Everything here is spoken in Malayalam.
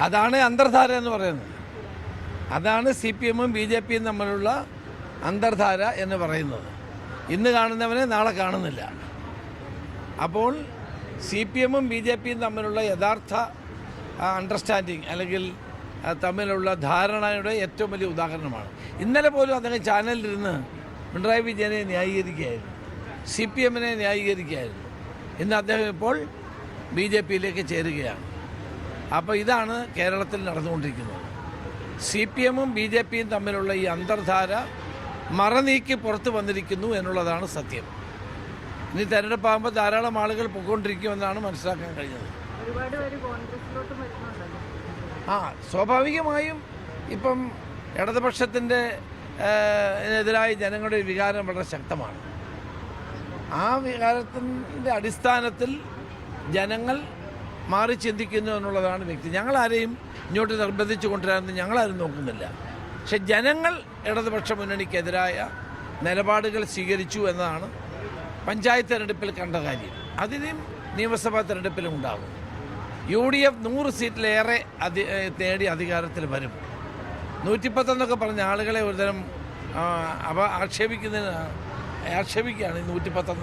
അതാണ് അന്തർധാര എന്ന് പറയുന്നത്. അതാണ് CPM-ഉം BJP-യും തമ്മിലുള്ള അന്തർധാര എന്ന് പറയുന്നത്. ഇന്ന് കാണുന്നവനെ നാളെ കാണുന്നില്ല. അപ്പോൾ CPM-ഉം BJP-യും തമ്മിലുള്ള യഥാർത്ഥ അണ്ടർസ്റ്റാൻഡിങ് അല്ലെങ്കിൽ തമ്മിലുള്ള ധാരണയുടെ ഏറ്റവും വലിയ ഉദാഹരണമാണ്. ഇന്നലെ പോലും അദ്ദേഹം ചാനലിലിരുന്ന് പിണറായി വിജയനെ ന്യായീകരിക്കുകയായിരുന്നു, CPM-നെ ന്യായീകരിക്കുകയായിരുന്നു. ഇന്ന് അദ്ദേഹം ഇപ്പോൾ BJP-യിലേക്ക് ചേരുകയാണ്. അപ്പോൾ ഇതാണ് കേരളത്തിൽ നടന്നുകൊണ്ടിരിക്കുന്നത്. CPM-ഉം BJP-യും തമ്മിലുള്ള ഈ അന്തർധാര മറനീക്കി പുറത്തു വന്നിരിക്കുന്നു എന്നുള്ളതാണ് സത്യം. ഇനി തെരഞ്ഞെടുപ്പാകുമ്പോൾ ധാരാളം ആളുകൾ പൊയ്ക്കൊണ്ടിരിക്കുമെന്നാണ് മനസ്സിലാക്കാൻ കഴിഞ്ഞത്. സ്വാഭാവികമായും ഇപ്പം ഇടതുപക്ഷത്തിൻ്റെ എതിരായി ജനങ്ങളുടെ വികാരം വളരെ ശക്തമാണ്. ആ വികാരത്തിൻ്റെ അടിസ്ഥാനത്തിൽ ജനങ്ങൾ മാറി ചിന്തിക്കുന്നു എന്നുള്ളതാണ് വ്യക്തി. ഞങ്ങളാരെയും ഇങ്ങോട്ട് നിർബന്ധിച്ചു കൊണ്ടുവരാമെന്ന് ഞങ്ങളാരും നോക്കുന്നില്ല. പക്ഷെ ജനങ്ങൾ ഇടതുപക്ഷ മുന്നണിക്കെതിരായ നിലപാടുകൾ സ്വീകരിച്ചു എന്നതാണ് പഞ്ചായത്ത് തെരഞ്ഞെടുപ്പിൽ കണ്ട കാര്യം. അതിനും നിയമസഭാ തെരഞ്ഞെടുപ്പിലും ഉണ്ടാകും. UDF 100 സീറ്റിലേറെ നേടി അധികാരത്തിൽ വരും. 110 പറഞ്ഞ ആളുകളെ ഒരുതരം ആക്ഷേപിക്കുകയാണ് ഈ 110